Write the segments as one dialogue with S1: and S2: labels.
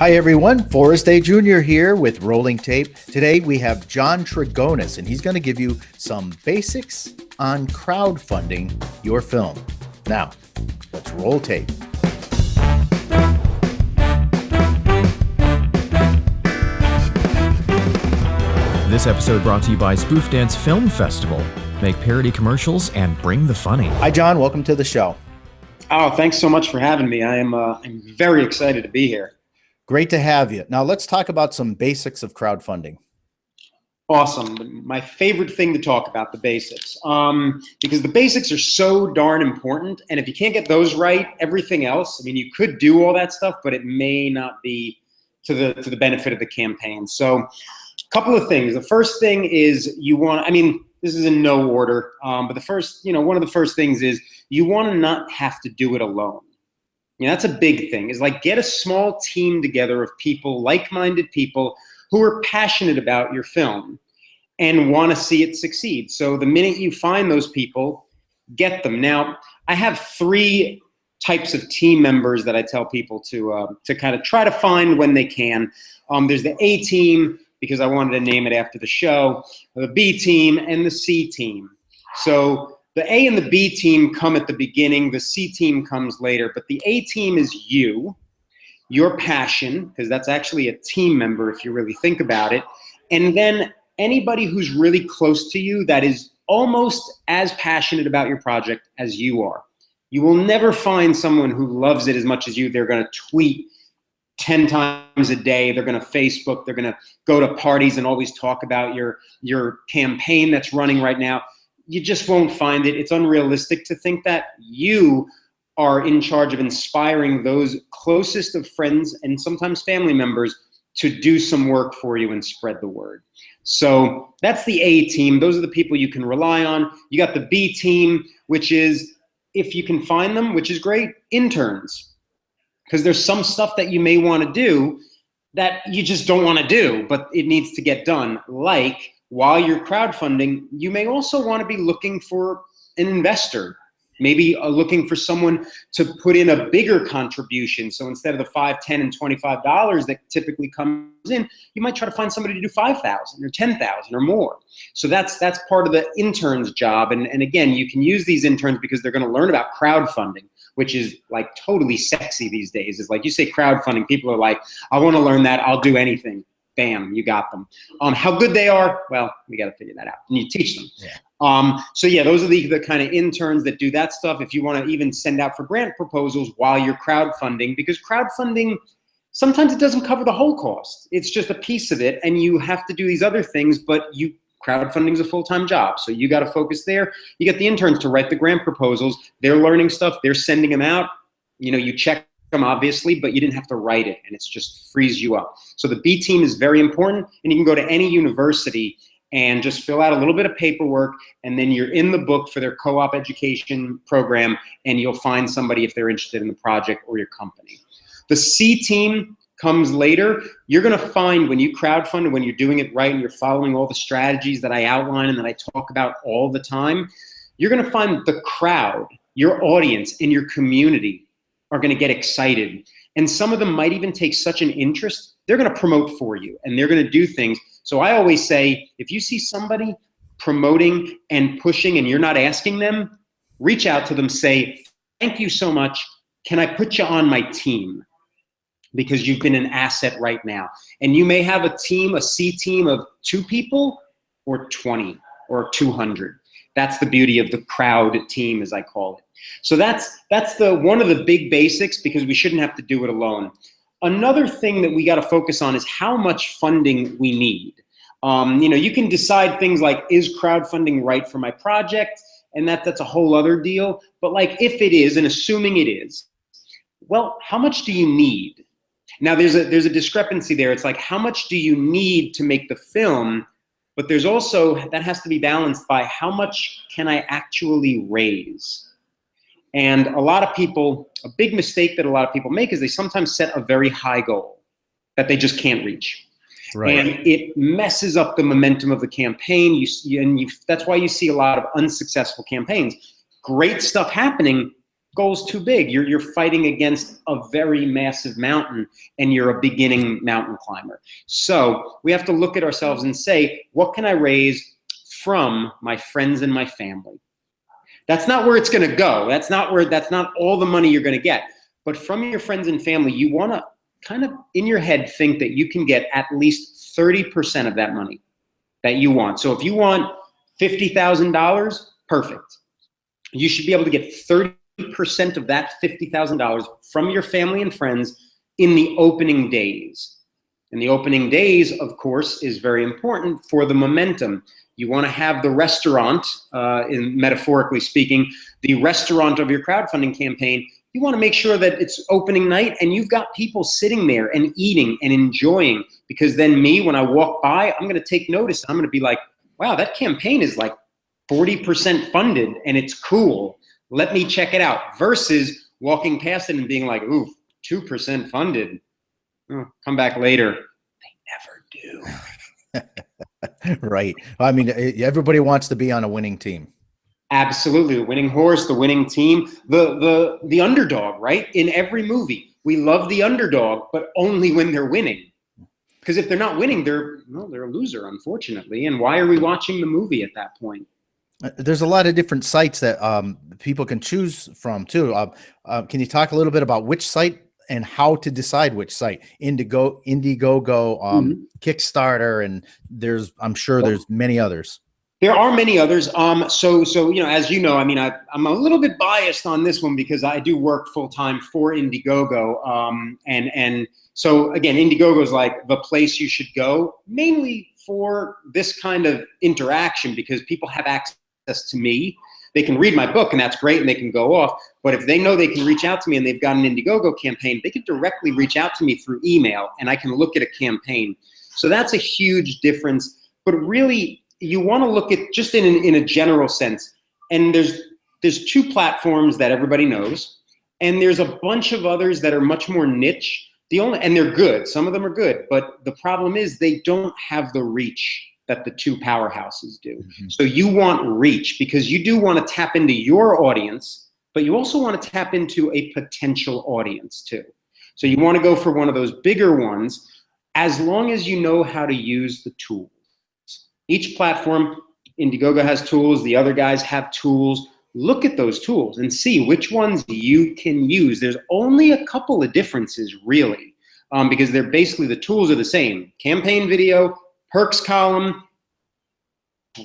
S1: Hi everyone, Forrest A. Jr. here with Rolling Tape. Today we have John Trigonis, and he's going to give you some basics on crowdfunding your film. Now, let's roll tape.
S2: This episode brought to you by Spoof Dance Film Festival. Make parody commercials and bring the funny.
S1: Hi John, welcome to the show.
S3: Oh, thanks so much for having me. I'm very excited to be here.
S1: Great to have you. Now let's talk about some basics of crowdfunding.
S3: Awesome. My favorite thing to talk about, the basics, because the basics are so darn important. And if you can't get those right, everything else, I mean, you could do all that stuff, but it may not be to the benefit of the campaign. So a couple of things. The first thing is this is in no order, but one of the first things is you want to not have to do it alone. That's a big thing, is like get a small team together of people, like-minded people who are passionate about your film and want to see it succeed. So the minute you find those people, get them. Now, I have three types of team members that I tell people to kind of try to find when they can. There's the A team, because I wanted to name it after the show, the B team, and the C team. So the A and the B team come at the beginning, the C team comes later, but the A team is you, your passion, because that's actually a team member if you really think about it, and then anybody who's really close to you that is almost as passionate about your project as you are. You will never find someone who loves it as much as you. They're going to tweet 10 times a day, they're going to Facebook, they're going to go to parties and always talk about your campaign that's running right now. You just won't find it. It's unrealistic to think that. You are in charge of inspiring those closest of friends and sometimes family members to do some work for you and spread the word. So that's the A team. Those are the people you can rely on. You got the B team, which is, if you can find them, which is great, interns. Because there's some stuff that you may want to do that you just don't want to do, but it needs to get done. Like, while you're crowdfunding, you may also want to be looking for an investor, maybe looking for someone to put in a bigger contribution. So instead of the $5, $10, and $25 that typically comes in, you might try to find somebody to do $5,000 or $10,000 or more. So that's part of the intern's job. And again, you can use these interns because they're going to learn about crowdfunding, which is like totally sexy these days. It's like you say crowdfunding, people are like, I want to learn that, I'll do anything. Bam, you got them. How good they are, well, we got to figure that out. And you teach them. Yeah. So yeah, those are the kind of interns that do that stuff. If you want to even send out for grant proposals while you're crowdfunding, because crowdfunding, sometimes it doesn't cover the whole cost. It's just a piece of it, and you have to do these other things, but crowdfunding is a full-time job. So you got to focus there. You get the interns to write the grant proposals. They're learning stuff. They're sending them out. You check them obviously, but you didn't have to write it, and it's just frees you up. So the B team is very important, and you can go to any university and just fill out a little bit of paperwork, and then you're in the book for their co-op education program, and you'll find somebody if they're interested in the project or your company. The C team comes later. You're going to find when you crowdfund, when you're doing it right and you're following all the strategies that I outline and that I talk about all the time, you're going to find the crowd, your audience, and your community are going to get excited. And some of them might even take such an interest, they're going to promote for you and they're going to do things. So I always say, if you see somebody promoting and pushing and you're not asking them, reach out to them, say, thank you so much. Can I put you on my team? Because you've been an asset right now. And you may have a team, a C team of 2 people or 20 or 200. That's the beauty of the crowd team, as I call it. So that's one of the big basics, because we shouldn't have to do it alone. Another thing that we got to focus on is how much funding we need. You can decide things like, is crowdfunding right for my project? And that's a whole other deal. But like, if it is, and assuming it is, well, how much do you need? Now there's a discrepancy there. It's like, how much do you need to make the film? But there's also, that has to be balanced by how much can I actually raise? And a lot of people, a big mistake that a lot of people make is they sometimes set a very high goal that they just can't reach. Right. And it messes up the momentum of the campaign. That's why you see a lot of unsuccessful campaigns. Great stuff happening, goal's too big. You're fighting against a very massive mountain, and you're a beginning mountain climber. So we have to look at ourselves and say, what can I raise from my friends and my family? That's not where it's going to go. That's not all the money you're going to get. But from your friends and family, you want to kind of in your head think that you can get at least 30% of that money that you want. So if you want $50,000, perfect. You should be able to get 30% of that $50,000 from your family and friends in the opening days. And the opening days, of course, is very important for the momentum. You want to have the restaurant, in metaphorically speaking, the restaurant of your crowdfunding campaign. You want to make sure that it's opening night and you've got people sitting there and eating and enjoying, because then me, when I walk by, I'm going to take notice. I'm going to be like, wow, that campaign is like 40% funded and it's cool. Let me check it out. Versus walking past it and being like, ooh, 2% funded. Oh, come back later. They never do.
S1: Right. I mean, everybody wants to be on a winning team.
S3: Absolutely. The winning horse, the winning team, the underdog, right? In every movie, we love the underdog, but only when they're winning. Because if they're not winning, they're a loser, unfortunately. And why are we watching the movie at that point?
S1: There's a lot of different sites that people can choose from too. Can you talk a little bit about which site and how to decide which site? Indiegogo, Kickstarter, and I'm sure there's many others.
S3: There are many others. So as you know, I mean, I'm a little bit biased on this one because I do work full time for Indiegogo. And so again, Indiegogo is like the place you should go, mainly for this kind of interaction, because people have access to me. They can read my book and that's great and they can go off. But if they know they can reach out to me and they've got an Indiegogo campaign, they can directly reach out to me through email and I can look at a campaign. So that's a huge difference. But really, you want to look at just in a general sense. And there's two platforms that everybody knows. And there's a bunch of others that are much more niche. And they're good. Some of them are good. But the problem is they don't have the reach that the two powerhouses do. Mm-hmm. So you want reach because you do want to tap into your audience, but you also want to tap into a potential audience too. So you want to go for one of those bigger ones as long as you know how to use the tools. Each platform, Indiegogo has tools, the other guys have tools. Look at those tools and see which ones you can use. There's only a couple of differences really, because they're basically the tools are the same. Campaign video, perks column,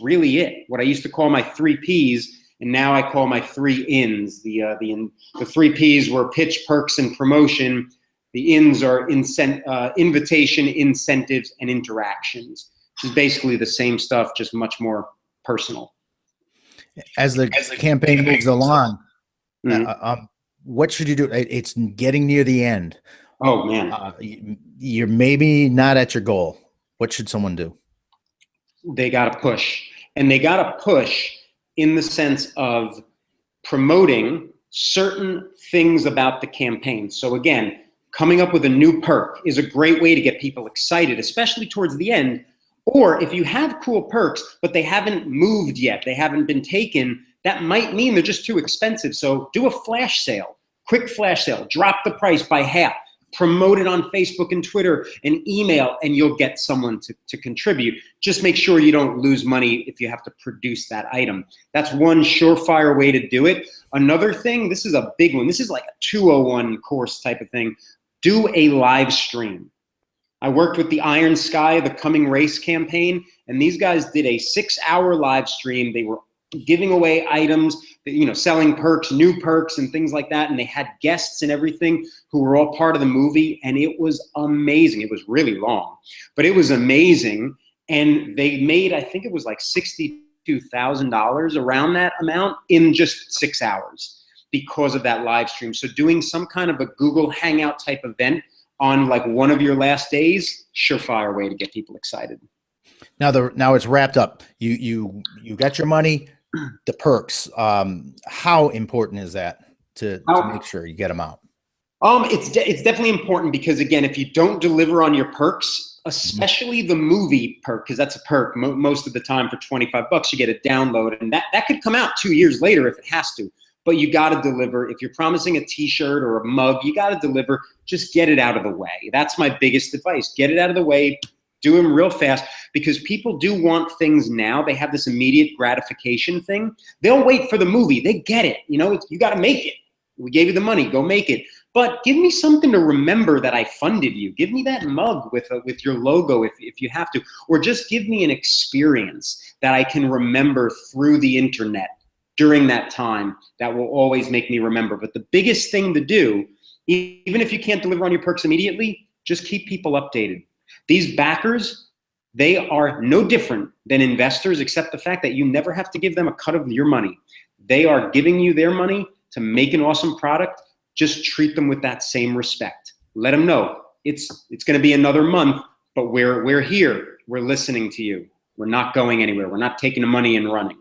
S3: really it. What I used to call my 3 Ps, and now I call my 3 ins. The 3 Ps were pitch, perks, and promotion. The ins are invitation, incentives, and interactions, which is basically the same stuff, just much more personal.
S1: As the campaign moves along, what should you do? It's getting near the end.
S3: Oh, man.
S1: You're maybe not at your goal. What should someone do?
S3: They got to push. And they got to push in the sense of promoting certain things about the campaign. So again, coming up with a new perk is a great way to get people excited, especially towards the end. Or if you have cool perks, but they haven't moved yet, they haven't been taken, that might mean they're just too expensive. So do a flash sale, quick flash sale, drop the price by half. Promote it on Facebook and Twitter and email, and you'll get someone to contribute. Just make sure you don't lose money if you have to produce that item. That's one surefire way to do it. Another thing, this is a big one. This is like a 201 course type of thing. Do a live stream. I worked with the Iron Sky, the Coming Race campaign, and these guys did a 6-hour live stream. They were giving away items, selling perks, new perks and things like that. And they had guests and everything who were all part of the movie. And it was amazing. It was really long, but it was amazing. And they made, I think it was like $62,000 around that amount in just 6 hours because of that live stream. So doing some kind of a Google Hangout type event on like one of your last days, surefire way to get people excited.
S1: Now it's wrapped up. You got your money. The perks, how important is that to make sure you get them out?
S3: It's definitely important because again, if you don't deliver on your perks, especially the movie perk, because that's a perk most of the time for $25, you get a download, and that could come out 2 years later if it has to. but you got to deliver. If you're promising a t-shirt or a mug, you got to deliver. Just get it out of the way. That's my biggest advice. Get it out of the way. Do them real fast, because people do want things now. They have this immediate gratification thing. They'll wait for the movie. They get it. You know, you got to make it. We gave you the money. Go make it. But give me something to remember that I funded you. Give me that mug with your logo if you have to. Or just give me an experience that I can remember through the internet during that time that will always make me remember. But the biggest thing to do, even if you can't deliver on your perks immediately, just keep people updated. These backers, they are no different than investors, except the fact that you never have to give them a cut of your money. They are giving you their money to make an awesome product. Just treat them with that same respect. Let them know it's going to be another month, but we're here. We're listening to you. We're not going anywhere. We're not taking the money and running.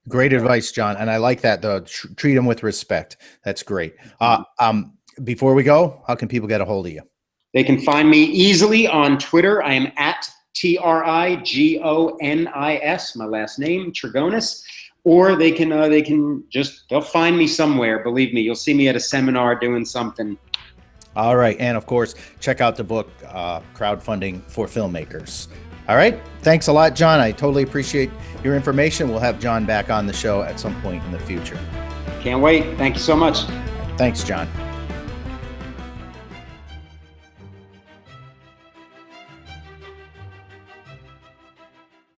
S1: Great advice, John. And I like that, though. Treat them with respect. That's great. Before we go, how can people get a hold of you?
S3: They can find me easily on Twitter. I am at Trigonis, my last name, Trigonis. Or they'll find me somewhere. Believe me, you'll see me at a seminar doing something.
S1: All right. And of course, check out the book, Crowdfunding for Filmmakers. All right. Thanks a lot, John. I totally appreciate your information. We'll have John back on the show at some point in the future.
S3: Can't wait. Thank you so much.
S1: Thanks, John.